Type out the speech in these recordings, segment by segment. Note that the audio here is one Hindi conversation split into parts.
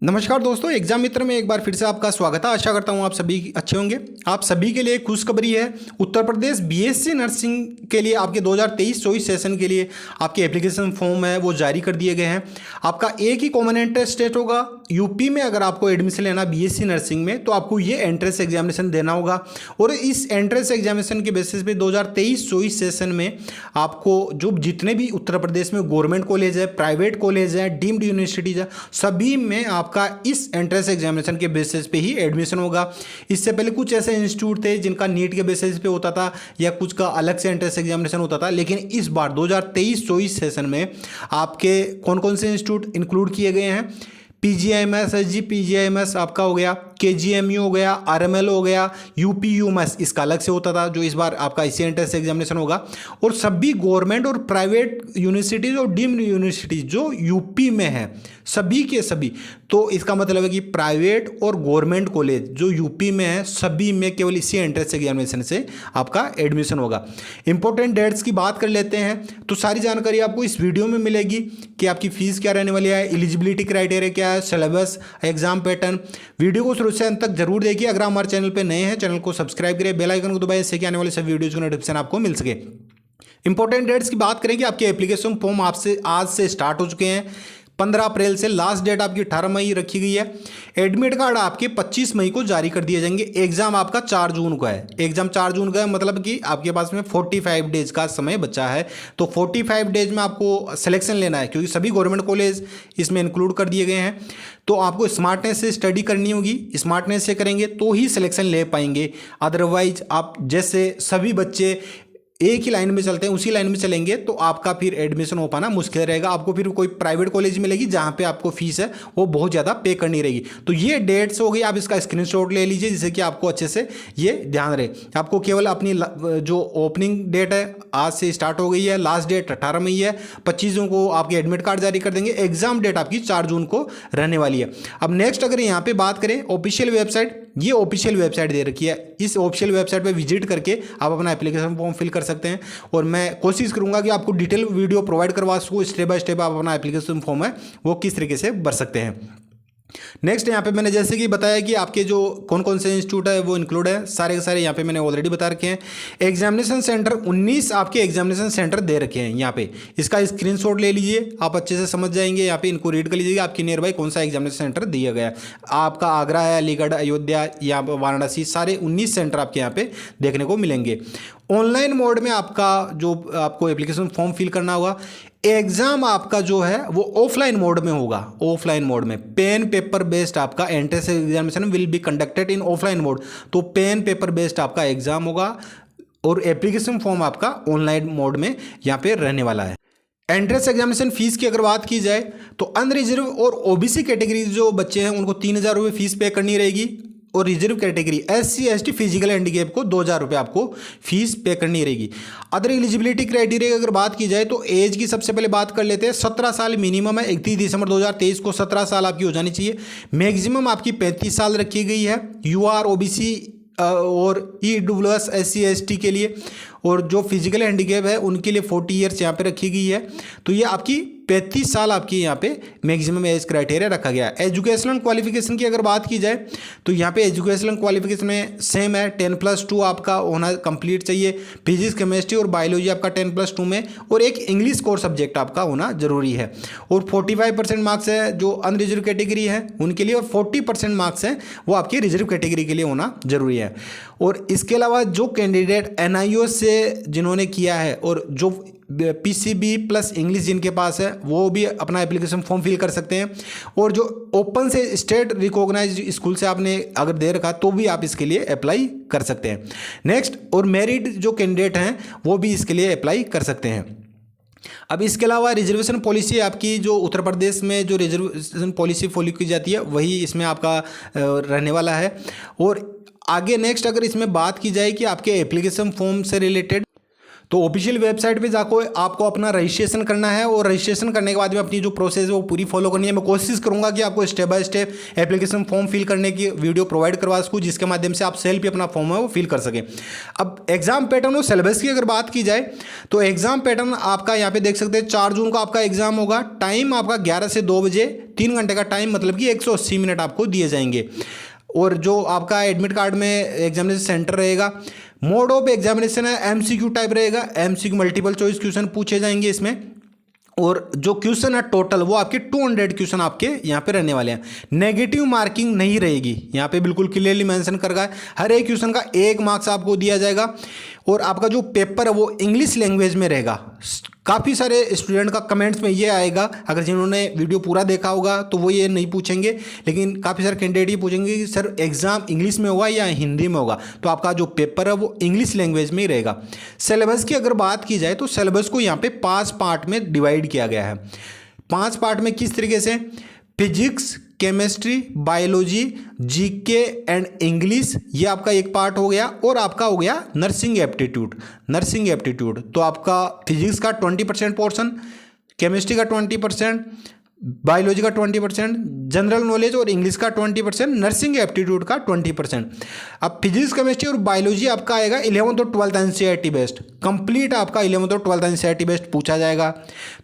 नमस्कार दोस्तों, एग्जाम मित्र में एक बार फिर से आपका स्वागत है। आशा करता हूं आप सभी अच्छे होंगे। आप सभी के लिए खुशखबरी है। उत्तर प्रदेश बीएससी नर्सिंग के लिए आपके 2023-24 सेशन के लिए आपके एप्लीकेशन फॉर्म है वो जारी कर दिए गए हैं। आपका एक ही कॉमन एंट्रेंस टेस्ट होगा। यूपी में अगर आपको एडमिशन लेना बीएससी नर्सिंग में तो आपको ये एंट्रेंस एग्जामिनेशन देना होगा और इस एंट्रेंस एग्जामिनेशन के बेसिस पे 2023-24 सेशन में आपको जो जितने भी उत्तर प्रदेश में गवर्नमेंट कॉलेज है, प्राइवेट कॉलेज है, डीम्ड यूनिवर्सिटीज है, सभी में आपका इस एंट्रेंस एग्जामिनेशन के बेसिस पे ही एडमिशन होगा। इससे पहले कुछ ऐसे इंस्टीट्यूट थे जिनका नीट के बेसिस पे होता था या कुछ का अलग से एंट्रेंस एग्जामिनेशन होता था, लेकिन इस बार 2023-24 सेशन में आपके कौन कौन से इंस्टीट्यूट इंक्लूड किए गए हैं। पीजीआईएमएस, एसजी पीजीआईएमएस आपका हो गया, केजीएमयू हो गया, आरएमएल हो गया, यूपीयूएमएस इसका अलग से होता था जो इस बार आपका इसी एंट्रेंस एग्जामिनेशन होगा। और सभी गवर्नमेंट और प्राइवेट यूनिवर्सिटीज़ और डीम्ड यूनिवर्सिटीज़ जो यूपी में है सभी के सभी, तो इसका मतलब है कि प्राइवेट और गवर्नमेंट कॉलेज जो यूपी में है सभी में केवल इसी एंट्रेंस एग्जामिनेशन से आपका एडमिशन होगा। इंपॉर्टेंट डेट्स की बात कर लेते हैं तो सारी जानकारी आपको इस वीडियो में मिलेगी कि आपकी फीस क्या रहने वाली है, एलिजिबिलिटी क्राइटेरिया क्या है, सिलेबस, एग्जाम पैटर्न। वीडियो को शुरू से अंत तक जरूर देखिए। अगर हमारे चैनल पे नए हैं, चैनल को सब्सक्राइब करें, बेल आइकन को दबाएं, इससे कि आने वाले सभी वीडियोज की नोटिफिकेशन आपको मिल सके। इंपॉर्टेंट डेट्स की बात करें कि आपके एप्लीकेशन फॉर्म आपसे आज से स्टार्ट हो चुके हैं। 15 अप्रैल से लास्ट डेट आपकी 18 मई रखी गई है। एडमिट कार्ड आपके 25 मई को जारी कर दिए जाएंगे। एग्जाम आपका 4 जून को है। एग्जाम 4 जून का है, मतलब कि आपके पास में 45 डेज का समय बचा है। तो 45 डेज में आपको सिलेक्शन लेना है क्योंकि सभी गवर्नमेंट कॉलेज इसमें इंक्लूड कर दिए गए हैं। तो आपको स्मार्टनेस से स्टडी करनी होगी। स्मार्टनेस से करेंगे तो ही सिलेक्शन ले पाएंगे। अदरवाइज आप जैसे सभी बच्चे एक ही लाइन में चलते हैं उसी लाइन में चलेंगे तो आपका फिर एडमिशन हो पाना मुश्किल रहेगा। आपको फिर कोई प्राइवेट कॉलेज मिलेगी जहाँ पे आपको फीस है वो बहुत ज़्यादा पे करनी रहेगी। तो ये डेट्स हो गई, आप इसका स्क्रीनशॉट ले लीजिए जिससे कि आपको अच्छे से ये ध्यान रहे। आपको केवल अपनी जो ओपनिंग डेट है आज से स्टार्ट हो गई है, लास्ट डेट 18 मई है। 25 जून को आपके एडमिट कार्ड जारी कर देंगे। एग्जाम डेट आपकी 4 जून को रहने वाली है। अब नेक्स्ट अगर यहाँ पे बात करें ऑफिशियल वेबसाइट, ये ऑफिशियल वेबसाइट दे रखी है। इस ऑफिशियल वेबसाइट पे विजिट करके आप अपना एप्लीकेशन फॉर्म फिल कर सकते हैं और मैं कोशिश करूंगा कि आपको डिटेल वीडियो प्रोवाइड करवा सकूँ। स्टेप बाय स्टेप आप अपना एप्लीकेशन फॉर्म है वो किस तरीके से भर सकते हैं। नेक्स्ट यहाँ पे मैंने जैसे कि बताया कि आपके जो कौन कौन से इंस्टीट्यूट है वो इंक्लूड है, सारे के सारे यहाँ पे मैंने ऑलरेडी बता रखे हैं। एग्जामिनेशन सेंटर 19 आपके एग्जामिनेशन सेंटर दे रखे हैं यहाँ पे। इसका स्क्रीनशॉट ले लीजिए, आप अच्छे से समझ जाएंगे। यहाँ पे इनको रीड कर लीजिएगा आपकी नियर बाई कौन सा एग्जामिनेशन सेंटर दिया गया है। आपका आगरा है, अलीगढ़, अयोध्या या वाराणसी, सारे 19 सेंटर आपके यहाँ पे देखने को मिलेंगे। ऑनलाइन मोड में आपका जो आपको एप्लीकेशन फॉर्म फिल करना होगा। एग्जाम आपका जो है वो ऑफलाइन मोड में होगा। ऑफलाइन मोड में पेन पेपर बेस्ड आपका entrance examination will be conducted in offline mode. तो पेन पेपर बेस्ड आपका एग्जाम होगा और एप्लीकेशन फॉर्म आपका ऑनलाइन मोड में यहाँ पे रहने वाला है। एंट्रेंस एग्जामिनेशन फीस की अगर बात की जाए तो अनरिजर्व और ओबीसी कैटेगरी जो बच्चे हैं उनको 3,000 रुपये फीस पे करनी रहेगी और reserve category SC ST physical handicap को 2,000 रुपये आपको फीस पे करनी रहेगी। अदर एलिजिबिलिटी क्राइटेरिया अगर बात की जाए तो एज की सबसे पहले बात कर लेते हैं। 17 साल मिनिमम है। 31 दिसंबर 2023 को 17 साल आपकी हो जानी चाहिए। मैक्सिमम आपकी 35 साल रखी गई है। UR OBC और EWS SC ST के लिए, और जो फिजिकल हैंडीकैप है उनके लिए 40 ईयर्स यहाँ पे रखी गई है। तो ये आपकी 35 साल आपकी यहाँ पे मैक्सिमम एज क्राइटेरिया रखा गया है। एजुकेशनल क्वालिफिकेशन की अगर बात की जाए तो यहाँ पे एजुकेशनल क्वालिफिकेशन में सेम है। 10+2 आपका होना कंप्लीट चाहिए। फिजिक्स, केमिस्ट्री और बायोलॉजी आपका 10+2 में, और एक इंग्लिश कोर सब्जेक्ट आपका होना जरूरी है। और 45% मार्क्स है जो अनरिजर्व कैटेगरी है उनके लिए, और 40% मार्क्स हैं वो आपकी रिजर्व कैटेगरी के लिए होना जरूरी है। और इसके अलावा जो कैंडिडेट NIO से जिन्होंने किया है और जो PCB प्लस इंग्लिश जिनके पास है वो भी अपना एप्लीकेशन फॉर्म फिल कर सकते हैं। और जो ओपन से स्टेट रिकॉग्नाइज्ड स्कूल से आपने अगर दे रखा तो भी आप इसके लिए अप्लाई कर सकते हैं। नेक्स्ट, और मैरिड जो कैंडिडेट हैं वो भी इसके लिए अप्लाई कर सकते हैं। अब इसके अलावा रिजर्वेशन पॉलिसी आपकी जो उत्तर प्रदेश में जो रिजर्वेशन पॉलिसी फॉलो की जाती है वही इसमें आपका रहने वाला है। और आगे नेक्स्ट अगर इसमें बात की जाए कि आपके एप्लीकेशन फॉर्म से रिलेटेड तो ऑफिशियल वेबसाइट पे जाकर आपको अपना रजिस्ट्रेशन करना है और रजिस्ट्रेशन करने के बाद में अपनी जो प्रोसेस है वो पूरी फॉलो करनी है। मैं कोशिश करूंगा कि आपको step by step application form fill करने की वीडियो प्रोवाइड करवा सकूँ, जिसके माध्यम से आप सेल्फ ही अपना फॉर्म है वो फिल कर सकें। अब एग्जाम पैटर्न और सिलेबस की अगर बात की जाए तो एग्जाम पैटर्न आपका यहाँ पे देख सकते हैं 4 जून को आपका एग्जाम होगा। टाइम आपका 11 से 2 बजे, 3 घंटे का टाइम, मतलब कि 180 मिनट आपको दिए जाएंगे। और जो आपका एडमिट कार्ड में एग्जामिनेशन सेंटर रहेगा, मोड ऑफ एग्जामिनेशन है एमसीक्यू टाइप रहेगा, एमसीक्यू मल्टीपल चॉइस क्वेश्चन पूछे जाएंगे इसमें। और जो क्वेश्चन है टोटल वो आपके 200 क्वेश्चन आपके यहाँ पे रहने वाले हैं। नेगेटिव मार्किंग नहीं रहेगी, यहाँ पे बिल्कुल क्लियरली मेंशन कर रहा है। हर एक क्वेश्चन का 1 मार्क्स आपको दिया जाएगा। और आपका जो पेपर है वो इंग्लिश लैंग्वेज में रहेगा। काफ़ी सारे स्टूडेंट का कमेंट्स में ये आएगा, अगर जिन्होंने वीडियो पूरा देखा होगा तो वो ये नहीं पूछेंगे, लेकिन काफ़ी सारे कैंडिडेट ये पूछेंगे कि सर एग्ज़ाम इंग्लिश में होगा या हिंदी में होगा। तो आपका जो पेपर है वो इंग्लिश लैंग्वेज में ही रहेगा। सिलेबस की अगर बात की जाए तो सिलेबस को यहाँ पे 5 पार्ट में डिवाइड किया गया है। 5 पार्ट में किस तरीके से? Physics, chemistry, biology, GK and English, ये आपका एक पार्ट हो गया। और आपका हो गया नर्सिंग एप्टीट्यूड। नर्सिंग एप्टीट्यूड तो आपका फिजिक्स का 20% पोर्शन, केमिस्ट्री का 20%, बायोलॉजी का 20%, जनरल नॉलेज और इंग्लिश का 20%, नर्सिंग एप्टीट्यूड का 20%। अब फिजिक्स, केमिस्ट्री और बायोलॉजी आपका आएगा 11th और 12th एनसीईआरटी बेस्ड। कंप्लीट आपका 11th और 12th एनसीईआरटी बेस्ड पूछा जाएगा।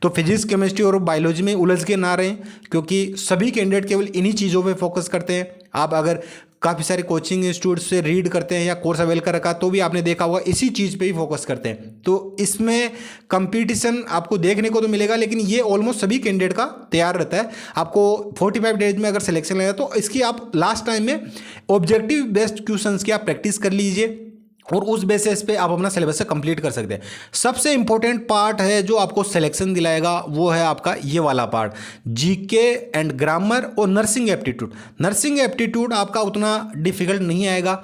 तो फिजिक्स, केमिस्ट्री और बायोलॉजी में उलझ के ना रहें, क्योंकि सभी कैंडिडेट केवल इन्हीं चीज़ों पे फोकस करते हैं। आप अगर काफ़ी सारे कोचिंग इंस्टीट्यूट से रीड करते हैं या कोर्स अवेल कर रखा तो भी आपने देखा होगा इसी चीज़ पे ही फोकस करते हैं। तो इसमें कंपटीशन आपको देखने को तो मिलेगा, लेकिन ये ऑलमोस्ट सभी कैंडिडेट का तैयार रहता है। आपको 45 डेज में अगर सिलेक्शन लेगा तो इसकी आप लास्ट टाइम में ऑब्जेक्टिव बेस्ड क्वेश्चंस की आप प्रैक्टिस कर लीजिए और उस बेसिस पे आप अपना सिलेबस से कंप्लीट कर सकते हैं। सबसे इंपॉर्टेंट पार्ट है जो आपको सिलेक्शन दिलाएगा वो है आपका ये वाला पार्ट, जीके एंड ग्रामर और नर्सिंग एप्टीट्यूड। नर्सिंग एप्टीट्यूड आपका उतना डिफिकल्ट नहीं आएगा।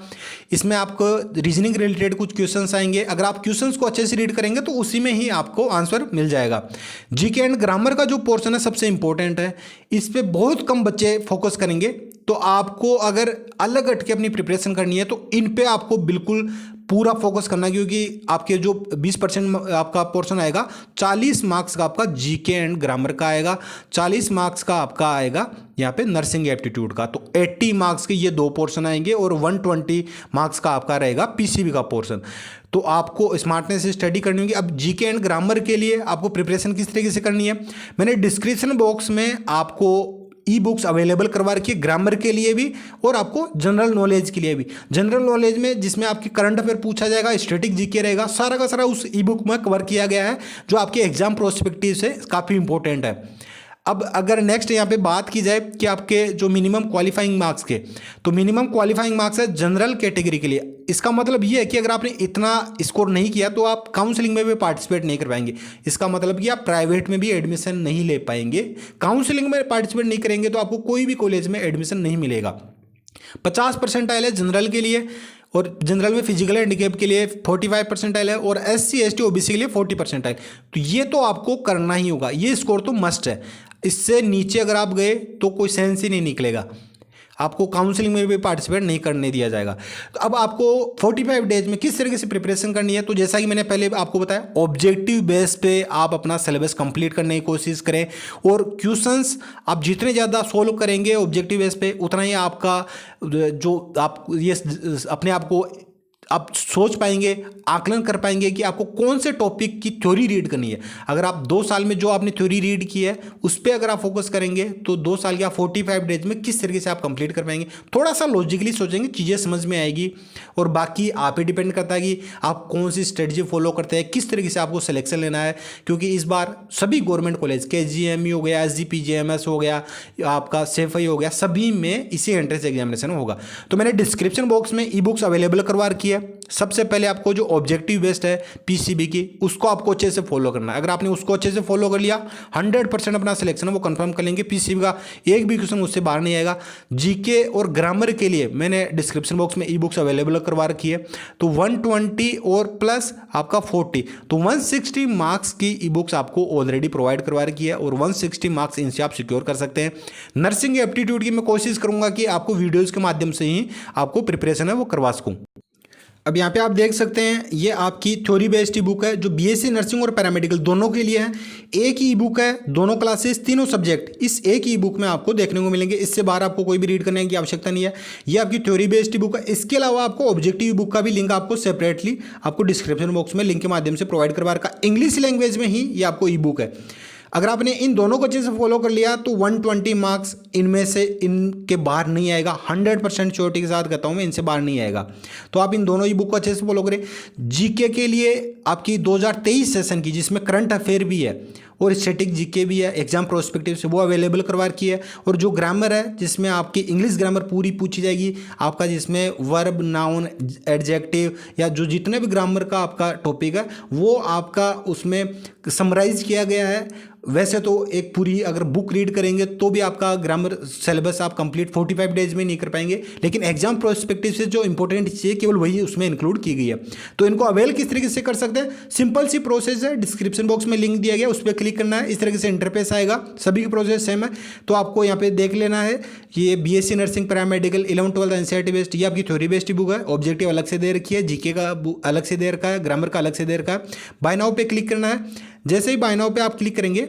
इसमें आपको रीजनिंग रिलेटेड कुछ क्वेश्चंस आएंगे। अगर आप क्वेश्चंस को अच्छे से रीड करेंगे तो उसी में ही आपको आंसर मिल जाएगा। जीके एंड ग्रामर का जो पोर्शन है सबसे इंपॉर्टेंट है, इस पर बहुत कम बच्चे फोकस करेंगे। तो आपको अगर अलग हट के अपनी प्रिपरेशन करनी है तो इन पे आपको बिल्कुल पूरा फोकस करना है, क्योंकि आपके जो 20% आपका पोर्शन आएगा 40 मार्क्स का आपका जीके एंड ग्रामर का आएगा, 40 मार्क्स का आपका आएगा यहाँ पे नर्सिंग एप्टीट्यूड का। तो 80 मार्क्स के ये 2 पोर्शन आएंगे और 120 मार्क्स का आपका रहेगा पीसीबी का पोर्शन। तो आपको स्मार्टनेस से स्टडी करनी होगी। अब जीके एंड ग्रामर के लिए आपको प्रिपरेशन किस तरीके से करनी है, मैंने डिस्क्रिप्शन बॉक्स में आपको ई बुक्स अवेलेबल करवा रखी है ग्रामर के लिए भी और आपको जनरल नॉलेज के लिए भी। जनरल नॉलेज में जिसमें आपके करंट अफेयर पूछा जाएगा, स्टैटिक जीके रहेगा, सारा का सारा उस ई बुक में कवर किया गया है, जो आपके एग्जाम प्रोस्पेक्टिव से काफ़ी इंपॉर्टेंट है। अब अगर नेक्स्ट यहाँ पे बात की जाए कि आपके जो मिनिमम क्वालिफाइंग मार्क्स के, तो मिनिमम क्वालिफाइंग मार्क्स है जनरल कैटेगरी के लिए। इसका मतलब ये है कि अगर आपने इतना स्कोर नहीं किया तो आप काउंसलिंग में भी पार्टिसिपेट नहीं कर पाएंगे। इसका मतलब कि आप प्राइवेट में भी एडमिशन नहीं ले पाएंगे। काउंसलिंग में पार्टिसिपेट नहीं करेंगे तो आपको कोई भी कॉलेज में एडमिशन नहीं मिलेगा। 50% है जनरल के लिए, और जनरल में फिजिकल हैंडीकैप के लिए 45% है, और SC ST OBC के लिए 40%। तो ये तो आपको करना ही होगा, ये स्कोर तो मस्ट है। इससे नीचे अगर आप गए तो कोई सेंस ही नहीं निकलेगा, आपको काउंसलिंग में भी पार्टिसिपेट नहीं करने दिया जाएगा। तो अब आपको 45 डेज में किस तरीके से प्रिपरेशन करनी है, तो जैसा कि मैंने पहले आपको बताया, ऑब्जेक्टिव बेस पे आप अपना सिलेबस कंप्लीट करने की कोशिश करें, और क्वेश्चंस आप जितने ज़्यादा सोल्व करेंगे ऑब्जेक्टिव बेस पे उतना ही आपका जो आप ये अपने आप को आप सोच पाएंगे, आकलन कर पाएंगे कि आपको कौन से टॉपिक की थ्योरी रीड करनी है। अगर आप 2 साल में जो आपने थ्योरी रीड की है उस पर अगर आप फोकस करेंगे तो 2 साल या 45 डेज में किस तरीके से आप कंप्लीट कर पाएंगे। थोड़ा सा लॉजिकली सोचेंगे, चीज़ें समझ में आएगी, और बाकी आप ही डिपेंड करता है कि आप कौन सी स्ट्रेटजी फॉलो करते हैं, किस तरीके से आपको सिलेक्शन लेना है। क्योंकि इस बार सभी गवर्नमेंट कॉलेज, KGME हो गया, SGPGMS हो गया, आपका SEFI हो गया, सभी में इसी एंट्रेंस एग्जामिनेशन होगा। तो मैंने डिस्क्रिप्शन बॉक्स में ई बुक्स अवेलेबल करवा रखी है। सबसे पहले आपको जो ऑब्जेक्टिव बेस्ड है पीसीबी की, उसको आपको अच्छे से फॉलो करना है। अगर आपने उसको अच्छे से फॉलो कर लिया 100% अपना सिलेक्शन वो कंफर्म कर लेंगे। पीसीबी का एक भी क्वेश्चन उससे बाहर नहीं आएगा। जीके और ग्रामर के लिए मैंने डिस्क्रिप्शन बॉक्स में ई बुक्स अवेलेबल करवा रखी है। तो 120 और प्लस आपका 40, तो 160 मार्क्स की ई बुक्स आपको ऑलरेडी प्रोवाइड करवा रखी है, और 160 मार्क्स इनसे आप सिक्योर कर सकते हैं। नर्सिंग एप्टीट्यूड की मैं कोशिश करूंगा कि आपको वीडियोज़ के माध्यम से ही आपको प्रिपरेशन है वो करवा सकूँ। अब यहाँ पे आप देख सकते हैं ये आपकी थ्योरी बेस्ड ई बुक है जो बीएससी नर्सिंग और पैरामेडिकल दोनों के लिए है। एक ही ई बुक है, दोनों क्लासेस तीनों सब्जेक्ट इस एक ही बुक में आपको देखने को मिलेंगे। इससे बाहर आपको कोई भी रीड करने की आवश्यकता नहीं है। ये आपकी थ्योरी बेस्ड ई बुक है। इसके अलावा आपको ऑब्जेक्टिव बुक का भी लिंक आपको सेपरेटली आपको डिस्क्रिप्शन बॉक्स में लिंक के माध्यम से प्रोवाइड करवा रखा। इंग्लिश लैंग्वेज में ही ये आपको ई बुक है। अगर आपने इन दोनों को अच्छे से फॉलो कर लिया तो 120 मार्क्स इनमें से इनके बाहर नहीं आएगा। 100% श्योरिटी के साथ कहता हूँ मैं, इनसे बाहर नहीं आएगा। तो आप इन दोनों ही बुक को अच्छे से फॉलो करें। जीके के लिए आपकी 2023 सेशन की, जिसमें करंट अफेयर भी है और स्टैटिक जीके भी है, एग्जाम प्रोस्पेक्टिव से वो अवेलेबल करवा रखी है। और जो ग्रामर है जिसमें आपकी इंग्लिश ग्रामर पूरी पूछी जाएगी आपका, जिसमें वर्ब, नाउन, एडजेक्टिव या जो जितने भी ग्रामर का आपका टॉपिक है वो आपका उसमें समराइज किया गया है। वैसे तो एक पूरी अगर बुक रीड करेंगे तो भी आपका ग्रामर सिलेबस आप कंप्लीट 45 डेज में नहीं कर पाएंगे, लेकिन एग्जाम प्रोस्पेक्टिव से जो इंपॉर्टेंट चीज़ केवल वही उसमें इंक्लूड की गई है। तो इनको अवेल किस तरीके से कर सकते हैं, सिंपल सी प्रोसेस है। डिस्क्रिप्शन बॉक्स में लिंक दिया गया, उस पर क्लिक करना है। इस तरीके से इंटरफेस आएगा, सभी की प्रोसेस सेम है। तो आपको यहाँ पे देख लेना है। ये BSc nursing paramedical 11-12 NCERT based, ये आपकी थ्योरी बेस्ड बुक है। ऑब्जेक्टिव अलग से दे रखी है, जीके का अलग से दे रखा है, ग्रामर का अलग से दे रखा है। बाय नाउ पे क्लिक करना है। जैसे ही बाय नाउ पे आप क्लिक करेंगे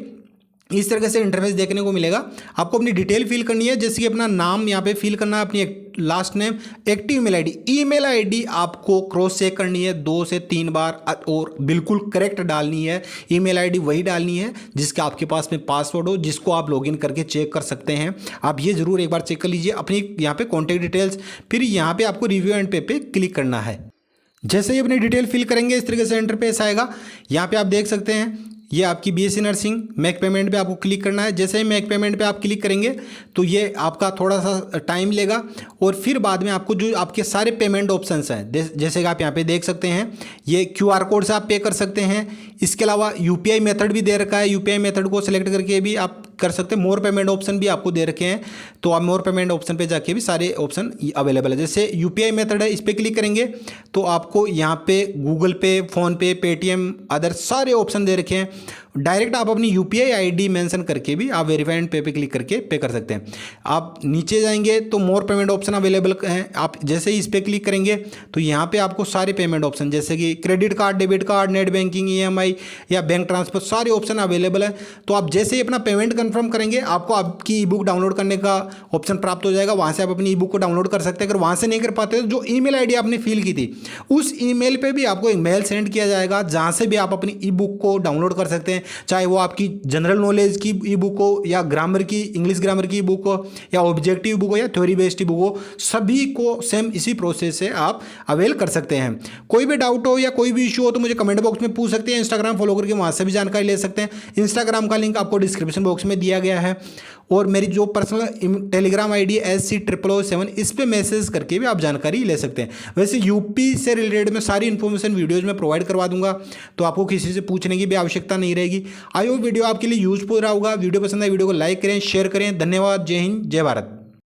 इस तरह से इंटरफेस देखने को मिलेगा। आपको अपनी डिटेल फिल करनी है, जैसे कि अपना नाम यहाँ पे फिल करना है, अपनी last name, active email ID आपको क्रॉस चेक करनी है 2 से 3 बार और बिल्कुल करेक्ट डालनी है। ईमेल आईडी वही डालनी है जिसका आपके पास में पासवर्ड हो, जिसको आप लॉगिन करके चेक कर सकते हैं। आप ये जरूर एक बार चेक कर लीजिए अपनी यहाँ पे कॉन्टैक्ट डिटेल्स। फिर यहाँ पे आपको रिव्यू एंड पे क्लिक करना है। जैसे ही अपनी डिटेल फिल करेंगे इस तरीके से इंटरफेस आएगा। यहाँ पे आप देख सकते हैं ये आपकी बीएससी नर्सिंग मेक पेमेंट पे आपको क्लिक करना है। जैसे ही मेक पेमेंट पे आप क्लिक करेंगे तो ये आपका थोड़ा सा टाइम लेगा और फिर बाद में आपको जो आपके सारे पेमेंट ऑप्शंस हैं, जैसे कि आप यहाँ पे देख सकते हैं ये क्यूआर कोड से आप पे कर सकते हैं। इसके अलावा यूपीआई मेथड भी दे रखा है, यूपीआई मेथड को सिलेक्ट करके भी आप कर सकते हैं। मोर पेमेंट ऑप्शन भी आपको दे रखे हैं, तो आप मोर पेमेंट ऑप्शन पे जाके भी सारे ऑप्शन अवेलेबल है। जैसे यूपीआई मेथड है, इस पर क्लिक करेंगे तो आपको यहाँ पे गूगल पे, फ़ोनपे, पेटीएम, अदर सारे ऑप्शन दे रखे हैं। डायरेक्ट आप अपनी यूपीआई आईडी मेंशन करके भी आप वेरीफाइड पे क्लिक करके पे कर सकते हैं। आप नीचे जाएंगे तो मोर पेमेंट ऑप्शन अवेलेबल हैं। आप जैसे ही इस पर क्लिक करेंगे तो यहाँ पे आपको सारे पेमेंट ऑप्शन जैसे कि credit card, debit card, net banking, EMI या बैंक ट्रांसफर सारे ऑप्शन अवेलेबल है। तो आप जैसे ही अपना पेमेंट कंफर्म करेंगे आपको आपकी ई बुक डाउनलोड करने का ऑप्शन प्राप्त हो जाएगा। वहाँ से आप अपनी ई बुक को डाउनलोड कर सकते हैं। अगर वहाँ से नहीं कर पाते तो जो ईमेल आईडी आपने फिल की थी उस ईमेल पे भी आपको एक मेल सेंड किया जाएगा, जहाँ से भी आप अपनी ई बुक को डाउनलोड कर सकते हैं। चाहे वो आपकी जनरल नॉलेज की ई बुक हो या ग्रामर की, इंग्लिश ग्रामर की बुक हो या ऑब्जेक्टिव बुक हो या थ्योरी बेस्ड बुक हो, सभी को सेम इसी प्रोसेस से आप अवेल कर सकते हैं। कोई भी डाउट हो या कोई भी इशू हो तो मुझे कमेंट बॉक्स में पूछ सकते हैं। इंस्टाग्राम फॉलो करके वहाँ से भी जानकारी ले सकते हैं। इंस्टाग्राम का लिंक आपको डिस्क्रिप्शन बॉक्स में दिया गया है और मेरी जो पर्सनल टेलीग्राम आईडी SC0007 इस पे मैसेज करके भी आप जानकारी ले सकते हैं। वैसे यूपी से रिलेटेड मैं सारी इन्फॉर्मेशन वीडियोज़ में प्रोवाइड करवा दूंगा, तो आपको किसी से पूछने की भी आवश्यकता नहीं रहेगी। आई होप वीडियो आपके लिए यूजफुल रहा होगा। वीडियो पसंद आए वीडियो को लाइक करें, शेयर करें। धन्यवाद। जय हिंद, जय भारत।